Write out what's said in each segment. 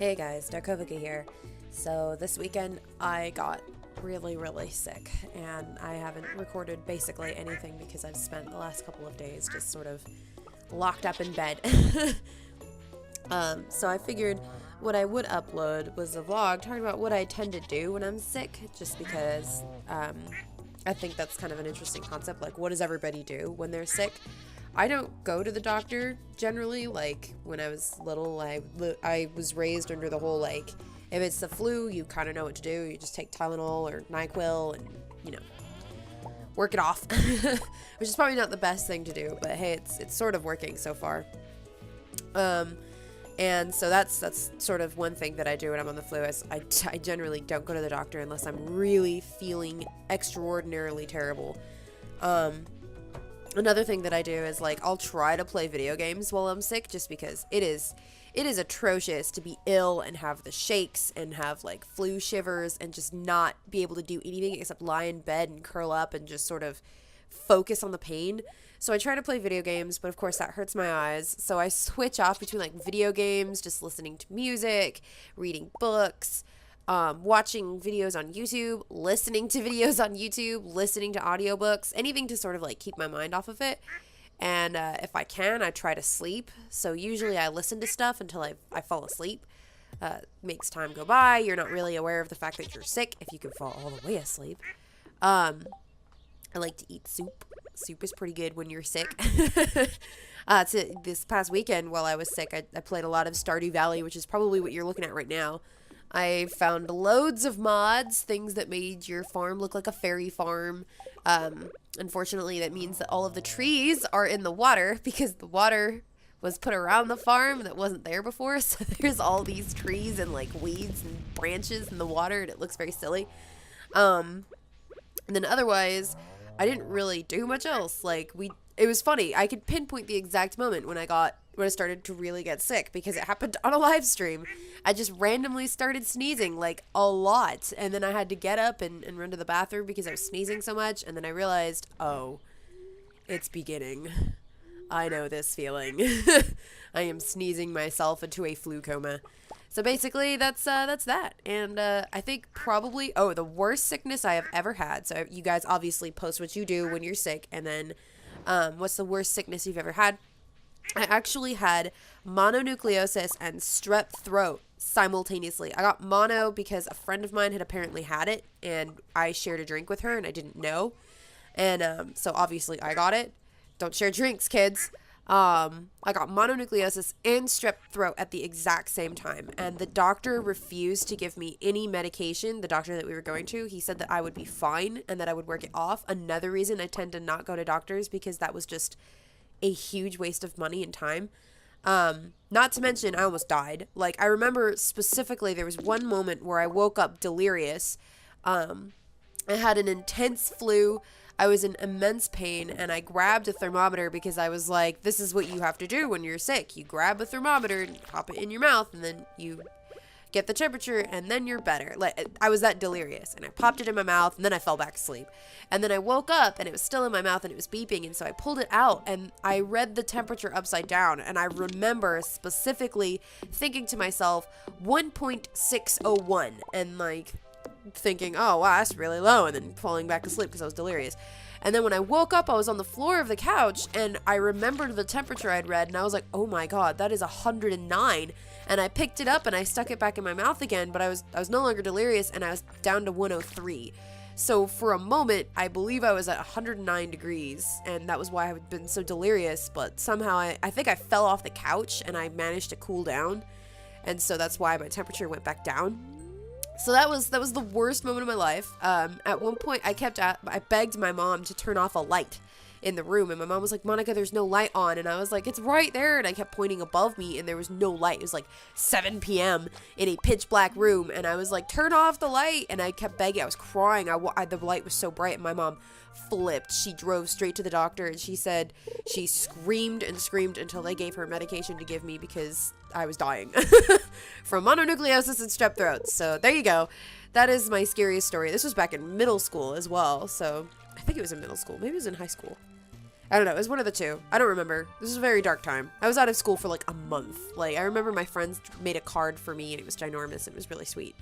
Hey guys, Darkovika here. So this weekend I got really sick and I haven't recorded basically anything because I've spent the last couple of days just sort of locked up in bed. So I figured what I would upload was a vlog talking about what I tend to do when I'm sick, just because I think that's kind of an interesting concept. Like, what does everybody do when they're sick? I don't go to the doctor generally. Like, when I was little, I was raised under the whole, like, if it's the flu, you kind of know what to do. You just take Tylenol or NyQuil and, you know, work it off. Which is probably not the best thing to do, but hey, it's sort of working so far. And so that's sort of one thing that I do when I'm on the flu, is I generally don't go to the doctor unless I'm really feeling extraordinarily terrible. Another thing that I do is, like, I'll try to play video games while I'm sick, just because it is atrocious to be ill and have the shakes and have, like, flu shivers and just not be able to do anything except lie in bed and curl up and just sort of focus on the pain. So I try to play video games, but of course that hurts my eyes. So I switch off between, like, video games, just listening to music, reading books, watching videos on YouTube, listening to videos on YouTube, listening to audiobooks, anything to sort of, like, keep my mind off of it. And if I can, I try to sleep. So usually I listen to stuff until I fall asleep. Makes time go by. You're not really aware of the fact that you're sick if you can fall all the way asleep. I like to eat soup. Soup is pretty good when you're sick. This past weekend while I was sick, I played a lot of Stardew Valley, which is probably what you're looking at right now. I found loads of mods, things that made your farm look like a fairy farm. Unfortunately, that means that all of the trees are in the water because the water was put around the farm that wasn't there before. So there's all these trees and, like, weeds and branches in the water, and it looks very silly. And then otherwise, I didn't really do much else. Like, it was funny. I could pinpoint the exact moment when I started to really get sick, because it happened on a live stream. I just randomly started sneezing, like, a lot, and then I had to get up and run to the bathroom because I was sneezing so much, and then I realized, oh, it's beginning. I know this feeling. I am sneezing myself into a flu coma. So basically, that's that. And I think probably, the worst sickness I have ever had. So you guys obviously post what you do when you're sick, and then what's the worst sickness you've ever had? I actually had mononucleosis and strep throat simultaneously. I got mono because a friend of mine had apparently had it, and I shared a drink with her, and I didn't know. And so obviously I got it. Don't share drinks, kids. I got mononucleosis and strep throat at the exact same time, and the doctor refused to give me any medication. The doctor that we were going to, he said that I would be fine and that I would work it off. Another reason I tend to not go to doctors, because that was just a huge waste of money and time. Not to mention, I almost died. Like, I remember specifically there was one moment where I woke up delirious. I had an intense flu. I was in immense pain, and I grabbed a thermometer because I was like, this is what you have to do when you're sick. You grab a thermometer and pop it in your mouth, and then you get the temperature, and then you're better. Like, I was that delirious, and I popped it in my mouth, and then I fell back asleep. And then I woke up, and it was still in my mouth, and it was beeping, and so I pulled it out, and I read the temperature upside down, and I remember specifically thinking to myself, 1.601, and, like, thinking, oh, wow, that's really low, and then falling back asleep because I was delirious. And then when I woke up, I was on the floor of the couch, and I remembered the temperature I'd read, and I was like, oh my god, that is 109. And I picked it up, and I stuck it back in my mouth again, but I was no longer delirious, and I was down to 103. So for a moment, I believe I was at 109 degrees, and that was why I had been so delirious, but somehow I think I fell off the couch, and I managed to cool down, and so that's why my temperature went back down. So that was the worst moment of my life. At one point, I begged my mom to turn off a light in the room, and my mom was like, Monica, there's no light on, and I was like, it's right there, and I kept pointing above me, and there was no light. It was like 7 p.m. in a pitch black room, and I was like, turn off the light, and I kept begging. I was crying. The light was so bright, and my mom flipped. She drove straight to the doctor, and she said she screamed and screamed until they gave her medication to give me because I was dying from mononucleosis and strep throat. So there you go. That is my scariest story. This was back in middle school as well. So I think it was in middle school. Maybe it was in high school. I don't know. It was one of the two. I don't remember. This was a very dark time. I was out of school for like a month. Like, I remember my friends made a card for me and it was ginormous. It was really sweet.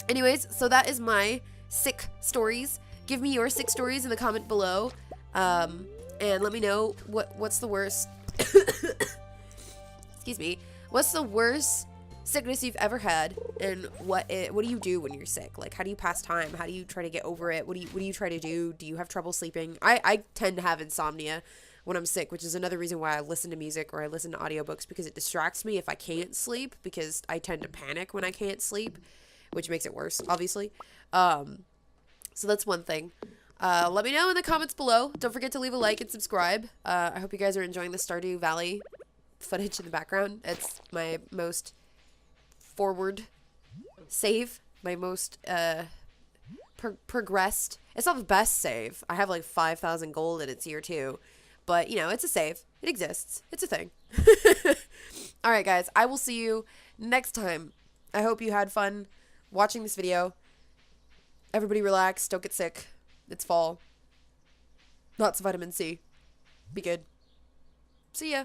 Anyways, so that is my sick stories. Give me your sick stories in the comment below. And let me know what's the worst. Excuse me. What's the worst sickness you've ever had, and what do you do when you're sick? Like, how do you pass time? How do you try to get over it? What do you try to do? Do you have trouble sleeping? I tend to have insomnia when I'm sick, which is another reason why I listen to music or I listen to audiobooks, because it distracts me if I can't sleep, because I tend to panic when I can't sleep, which makes it worse, obviously. So that's one thing. Let me know in the comments below. Don't forget to leave a like and subscribe. I hope you guys are enjoying the Stardew Valley footage in the background. It's my most forward save, my most progressed. It's not the best save. I have like 5,000 gold and it's year 2, but you know, it's a save. It exists. It's a thing. All right, guys, I will see you next time. I hope you had fun watching this video. Everybody relax. Don't get sick. It's fall. Lots of vitamin C. Be good. See ya.